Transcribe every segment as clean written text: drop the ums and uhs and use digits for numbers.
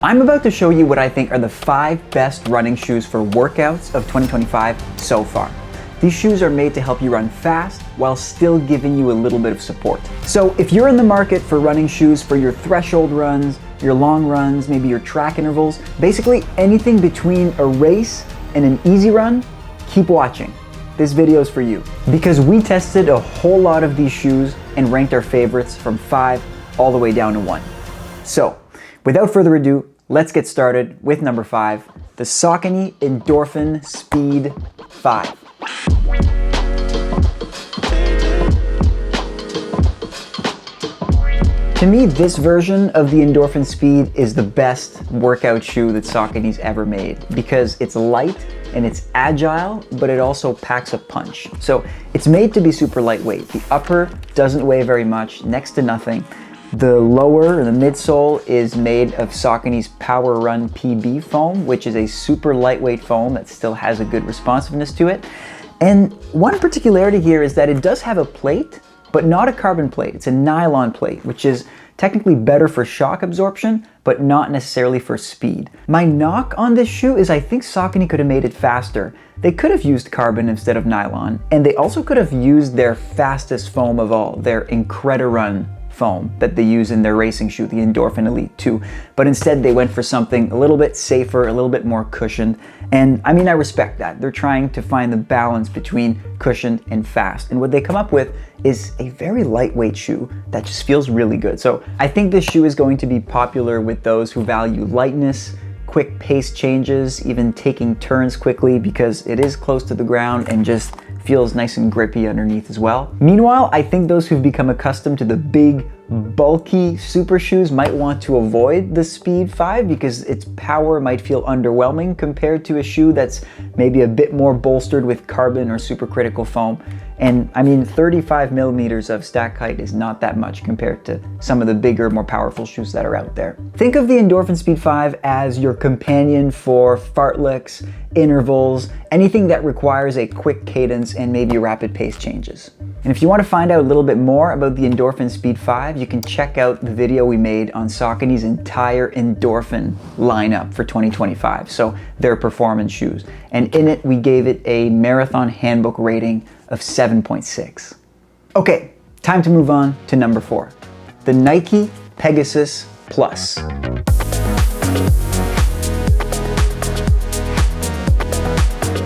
I'm about to show you what I think are the 5 best running shoes for workouts of 2025 so far. These shoes are made to help you run fast while still giving you a little bit of support. So if you're in the market for running shoes for your threshold runs, your long runs, maybe your track intervals, basically anything between a race and an easy run, keep watching. This video is for you because we tested a whole lot of these shoes and ranked our favorites from 5 all the way down to 1. So without further ado, let's get started with number 5, the Saucony Endorphin Speed 5. To me, this version of the Endorphin Speed is the best workout shoe that Saucony's ever made because it's light and it's agile, but it also packs a punch. So it's made to be super lightweight. The upper doesn't weigh very much, next to nothing. The lower, or the midsole, is made of Saucony's Power Run PB foam, which is a super lightweight foam that still has a good responsiveness to it. And one particularity here is that it does have a plate, but not a carbon plate. It's a nylon plate, which is technically better for shock absorption, but not necessarily for speed. My knock on this shoe is I think Saucony could have made it faster. They could have used carbon instead of nylon, and they also could have used their fastest foam of all, their Incredi-Run foam that they use in their racing shoe, the Endorphin Elite 2. But instead they went for something a little bit safer, a little bit more cushioned. And I mean, I respect that. They're trying to find the balance between cushioned and fast. And what they come up with is a very lightweight shoe that just feels really good. So I think this shoe is going to be popular with those who value lightness, quick pace changes, even taking turns quickly because it is close to the ground and just feels nice and grippy underneath as well. Meanwhile, I think those who've become accustomed to the big, bulky super shoes might want to avoid the Speed 5 because its power might feel underwhelming compared to a shoe that's maybe a bit more bolstered with carbon or supercritical foam. And I mean, 35 millimeters of stack height is not that much compared to some of the bigger, more powerful shoes that are out there. Think of the Endorphin Speed 5 as your companion for fartleks, intervals, anything that requires a quick cadence and maybe rapid pace changes. And if you want to find out a little bit more about the Endorphin Speed 5, you can check out the video we made on Saucony's entire Endorphin lineup for 2025, so their performance shoes. And in it, we gave it a Marathon Handbook rating of 7.6. Okay, time to move on to number 4, the Nike Pegasus Plus.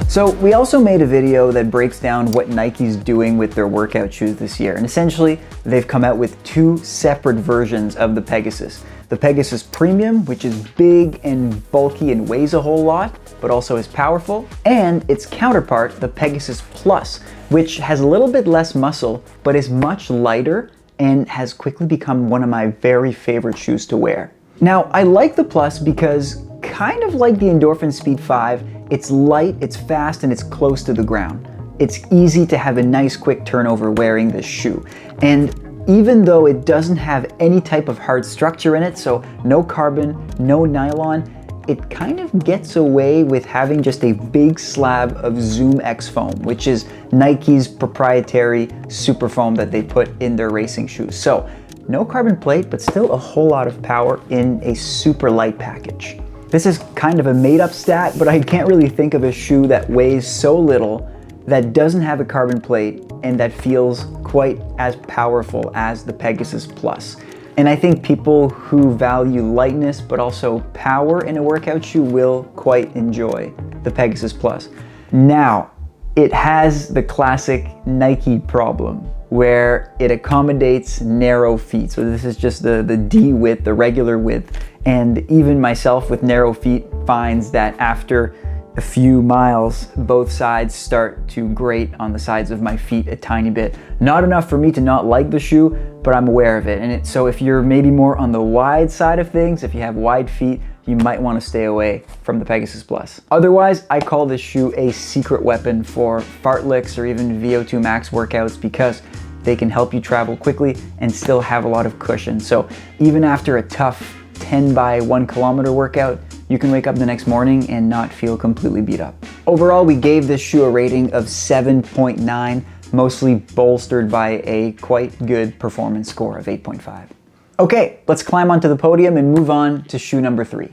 So we also made a video that breaks down what Nike's doing with their workout shoes this year. And essentially, they've come out with 2 separate versions of the Pegasus. The Pegasus Premium, which is big and bulky and weighs a whole lot, but also is powerful. And its counterpart, the Pegasus Plus, which has a little bit less muscle, but is much lighter and has quickly become one of my very favorite shoes to wear. Now, I like the Plus because, kind of like the Endorphin Speed 5, it's light, it's fast, and it's close to the ground. It's easy to have a nice quick turnover wearing this shoe. And even though it doesn't have any type of hard structure in it, so no carbon, no nylon, it kind of gets away with having just a big slab of Zoom X foam, which is Nike's proprietary super foam that they put in their racing shoes. So no carbon plate, but still a whole lot of power in a super light package. This is kind of a made-up stat, but I can't really think of a shoe that weighs so little, that doesn't have a carbon plate, and that feels quite as powerful as the Pegasus Plus. And I think people who value lightness but also power in a workout shoe will quite enjoy the Pegasus Plus. Now, it has the classic Nike problem where it accommodates narrow feet. So this is just the D width, the regular width. And even myself with narrow feet finds that after a few miles, both sides start to grate on the sides of my feet a tiny bit. Not enough for me to not like the shoe, but I'm aware of it. And so if you're maybe more on the wide side of things, if you have wide feet, you might want to stay away from the Pegasus Plus. Otherwise, I call this shoe a secret weapon for fartleks or even VO2 max workouts because they can help you travel quickly and still have a lot of cushion. So even after a tough 10 by 1 kilometer workout, you can wake up the next morning and not feel completely beat up. Overall, we gave this shoe a rating of 7.9, mostly bolstered by a quite good performance score of 8.5. Okay, let's climb onto the podium and move on to shoe number 3.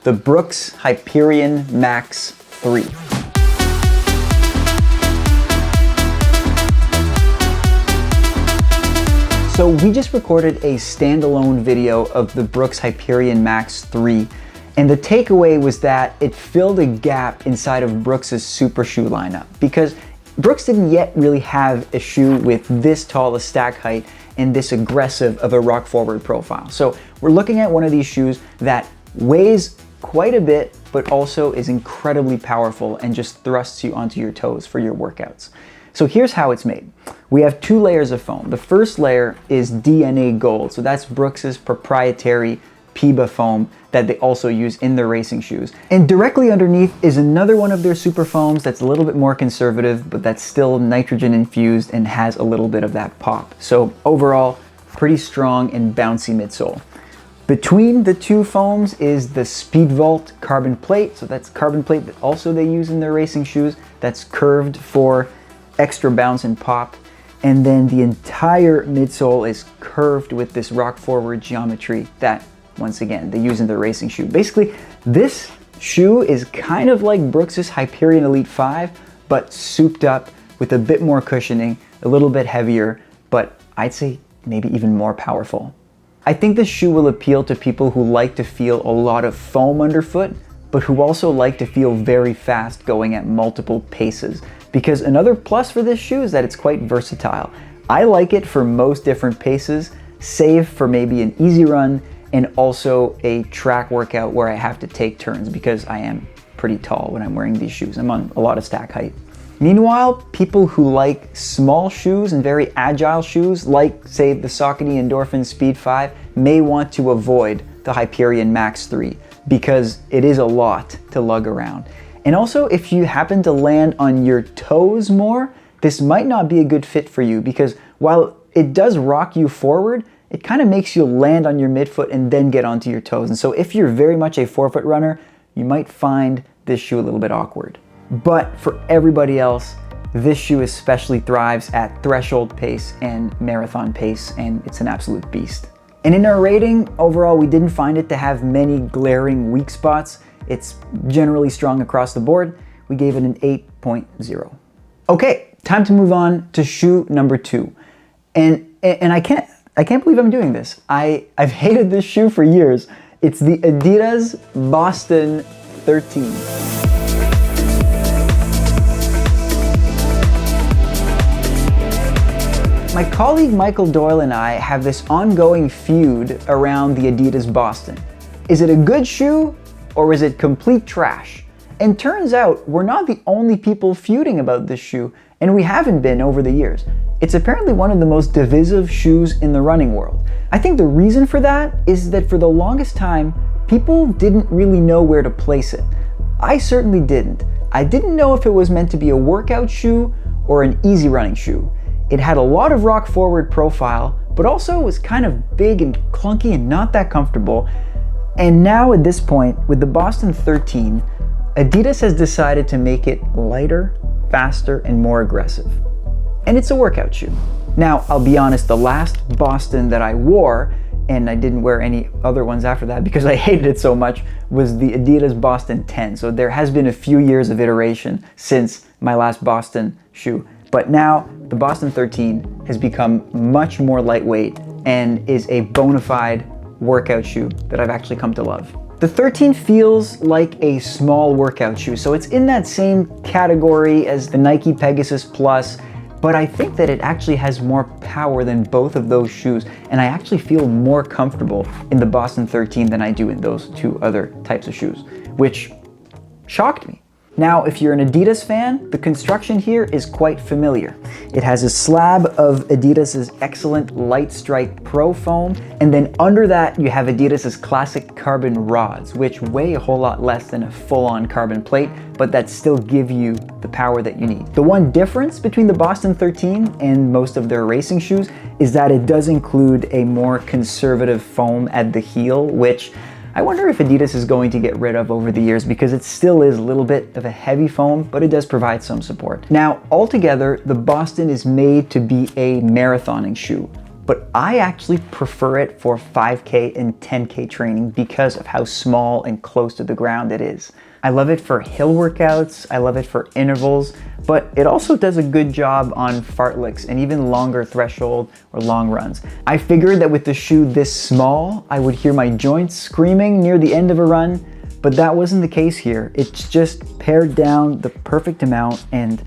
the Brooks Hyperion Max 3. So we just recorded a standalone video of the Brooks Hyperion Max 3, and the takeaway was that it filled a gap inside of Brooks's super shoe lineup, because Brooks didn't yet really have a shoe with this tall a stack height and this aggressive of a rock forward profile. So we're looking at one of these shoes that weighs quite a bit, but also is incredibly powerful and just thrusts you onto your toes for your workouts. So here's how it's made. We have 2 layers of foam. The first layer is DNA Gold. So that's Brooks's proprietary Puma foam that they also use in their racing shoes. And directly underneath is another one of their super foams that's a little bit more conservative, but that's still nitrogen infused and has a little bit of that pop. So overall, pretty strong and bouncy midsole. Between the 2 foams is the Speedvault carbon plate. So that's carbon plate that also they use in their racing shoes. That's curved for extra bounce and pop. And then the entire midsole is curved with this rock forward geometry that, once again, they use in their racing shoe. Basically, this shoe is kind of like Brooks's Hyperion Elite 5, but souped up with a bit more cushioning, a little bit heavier, but I'd say maybe even more powerful. I think this shoe will appeal to people who like to feel a lot of foam underfoot, but who also like to feel very fast going at multiple paces. Because another plus for this shoe is that it's quite versatile. I like it for most different paces, save for maybe an easy run and also a track workout where I have to take turns because I am pretty tall when I'm wearing these shoes. I'm on a lot of stack height. Meanwhile, people who like small shoes and very agile shoes, like say the Saucony Endorphin Speed 5, may want to avoid the Hyperion Max 3 because it is a lot to lug around. And also, if you happen to land on your toes more, this might not be a good fit for you because while it does rock you forward, it kind of makes you land on your midfoot and then get onto your toes. And so if you're very much a forefoot runner, you might find this shoe a little bit awkward. But for everybody else, this shoe especially thrives at threshold pace and marathon pace, and it's an absolute beast. And in our rating, overall, we didn't find it to have many glaring weak spots. It's generally strong across the board. We gave it an 8.0. Okay, time to move on to shoe number 2. And I can't believe I'm doing this. I've hated this shoe for years. It's the Adidas Boston 13. My colleague Michael Doyle and I have this ongoing feud around the Adidas Boston. Is it a good shoe or is it complete trash? And turns out we're not the only people feuding about this shoe, and we haven't been over the years. It's apparently one of the most divisive shoes in the running world. I think the reason for that is that for the longest time, people didn't really know where to place it. I certainly didn't. I didn't know if it was meant to be a workout shoe or an easy running shoe. It had a lot of rock forward profile, but also was kind of big and clunky and not that comfortable. And now at this point, with the Boston 13, Adidas has decided to make it lighter, faster, and more aggressive. And it's a workout shoe. Now, I'll be honest, the last Boston that I wore, and I didn't wear any other ones after that because I hated it so much, was the Adidas Boston 10. So there has been a few years of iteration since my last Boston shoe. But now the Boston 13 has become much more lightweight and is a bona fide workout shoe that I've actually come to love. The 13 feels like a small workout shoe, so it's in that same category as the Nike Pegasus Plus, but I think that it actually has more power than both of those shoes, and I actually feel more comfortable in the Boston 13 than I do in those 2 other types of shoes, which shocked me. Now, if you're an Adidas fan, the construction here is quite familiar. It has a slab of Adidas's excellent Light Strike Pro foam, and then under that you have Adidas's classic carbon rods, which weigh a whole lot less than a full-on carbon plate, but that still give you the power that you need. The one difference between the Boston 13 and most of their racing shoes is that it does include a more conservative foam at the heel, which I wonder if Adidas is going to get rid of over the years because it still is a little bit of a heavy foam, but it does provide some support. Now, altogether, the Boston is made to be a marathoning shoe, but I actually prefer it for 5K and 10K training because of how small and close to the ground it is. I love it for hill workouts, I love it for intervals, but it also does a good job on fartleks and even longer threshold or long runs. I figured that with the shoe this small, I would hear my joints screaming near the end of a run, but that wasn't the case here. It's just pared down the perfect amount, and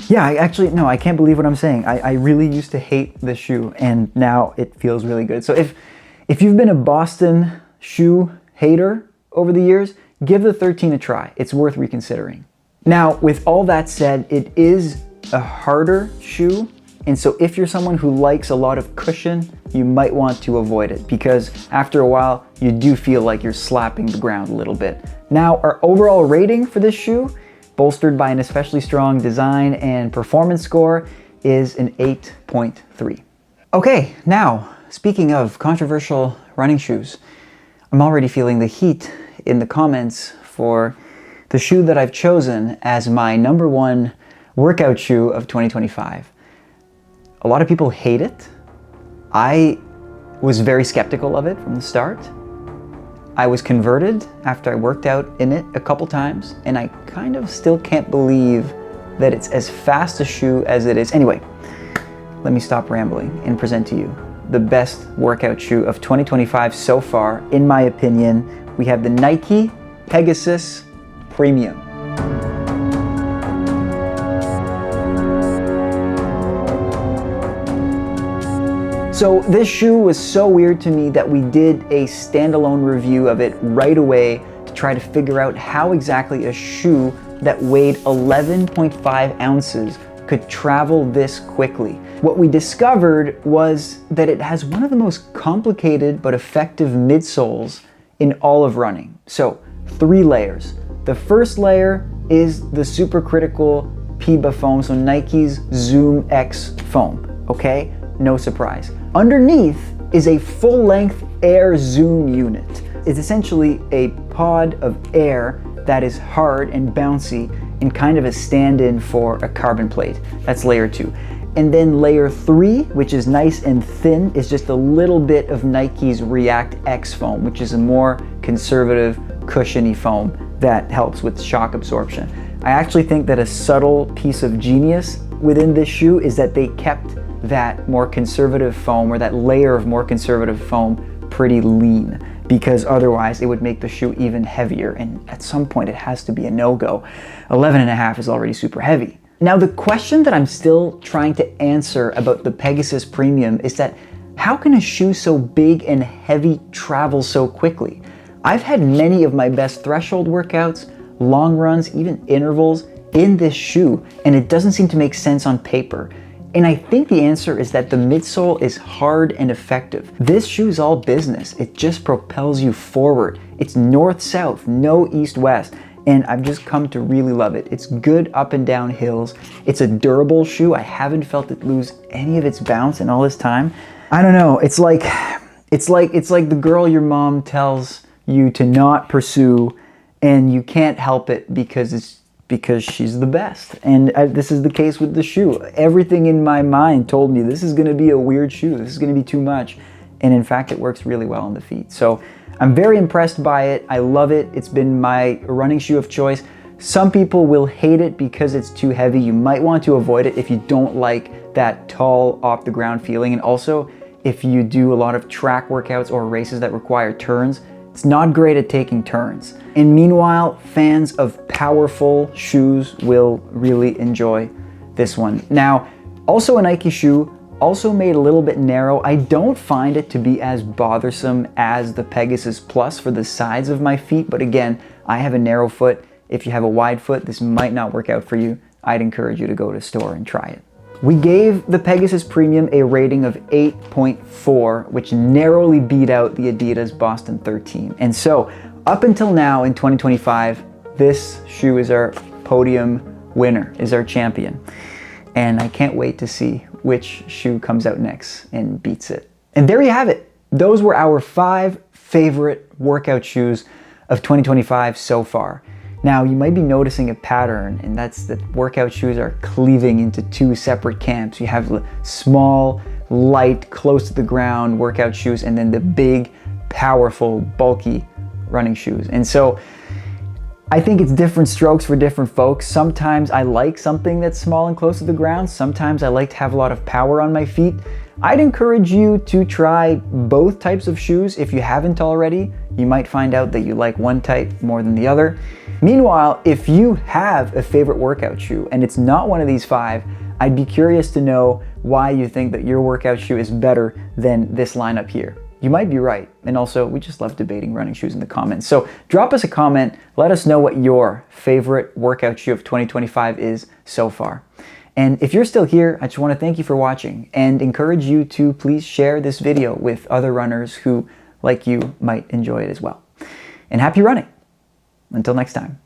yeah, I can't believe what I'm saying. I really used to hate this shoe, and now it feels really good. So if you've been a Boston shoe hater over the years, give the 13 a try. It's worth reconsidering. Now, with all that said, it is a harder shoe, and so if you're someone who likes a lot of cushion, you might want to avoid it because after a while, you do feel like you're slapping the ground a little bit. Now, our overall rating for this shoe, bolstered by an especially strong design and performance score, is an 8.3. Okay, now, speaking of controversial running shoes, I'm already feeling the heat in the comments for the shoe that I've chosen as my #1 workout shoe of 2025. A lot of people hate it. I was very skeptical of it from the start. I was converted after I worked out in it a couple times, and I kind of still can't believe that it's as fast a shoe as it is. Anyway, let me stop rambling and present to you the best workout shoe of 2025 so far, in my opinion. We have the Nike Pegasus Premium. So this shoe was so weird to me that we did a standalone review of it right away to try to figure out how exactly a shoe that weighed 11.5 ounces could travel this quickly. What we discovered was that it has one of the most complicated but effective midsoles in all of running. So 3 layers. The first layer is the supercritical Puma foam, so Nike's Zoom X foam, okay? No surprise. Underneath is a full-length air zoom unit. It's essentially a pod of air that is hard and bouncy and kind of a stand-in for a carbon plate. That's layer 2. And then layer 3, which is nice and thin, is just a little bit of Nike's React X foam, which is a more conservative, cushiony foam that helps with shock absorption. I actually think that a subtle piece of genius within this shoe is that they kept that more conservative foam, or that layer of more conservative foam, pretty lean, because otherwise it would make the shoe even heavier, and at some point it has to be a no-go. 11.5 is already super heavy. Now, the question that I'm still trying to answer about the Pegasus Premium is that how can a shoe so big and heavy travel so quickly? I've had many of my best threshold workouts, long runs, even intervals in this shoe, and it doesn't seem to make sense on paper. And I think the answer is that the midsole is hard and effective. This shoe is all business. It just propels you forward. It's north-south, no east-west. And I've just come to really love it. It's good up and down hills. It's a durable shoe. I haven't felt it lose any of its bounce in all this time. I don't know. It's like the girl your mom tells you to not pursue, and you can't help it because she's the best. And this is the case with the shoe. Everything in my mind told me this is going to be a weird shoe. This is going to be too much. And in fact, it works really well on the feet. So I'm very impressed by it. I love it. It's been my running shoe of choice. Some people will hate it because it's too heavy. You might want to avoid it if you don't like that tall off the ground feeling. And also, if you do a lot of track workouts or races that require turns, it's not great at taking turns. And meanwhile, fans of powerful shoes will really enjoy this one. Now, also a Nike shoe, also made a little bit narrow. I don't find it to be as bothersome as the Pegasus Plus for the sides of my feet, but again, I have a narrow foot. If you have a wide foot, this might not work out for you. I'd encourage you to go to a store and try it. We gave the Pegasus Premium a rating of 8.4, which narrowly beat out the Adidas Boston 13. And so, up until now in 2025, this shoe is our podium winner, is our champion. And I can't wait to see which shoe comes out next and beats it. And there you have it. Those were our 5 favorite workout shoes of 2025 so far. Now, you might be noticing a pattern, and that's that workout shoes are cleaving into 2 separate camps. You have small, light, close to the ground workout shoes, and then the big, powerful, bulky running shoes. And so I think it's different strokes for different folks. Sometimes I like something that's small and close to the ground. Sometimes I like to have a lot of power on my feet. I'd encourage you to try both types of shoes if you haven't already. You might find out that you like one type more than the other. Meanwhile, if you have a favorite workout shoe and it's not one of these 5, I'd be curious to know why you think that your workout shoe is better than this lineup here. You might be right. And also, we just love debating running shoes in the comments. So drop us a comment. Let us know what your favorite workout shoe of 2025 is so far. And if you're still here, I just want to thank you for watching and encourage you to please share this video with other runners who, like you, might enjoy it as well. And happy running. Until next time.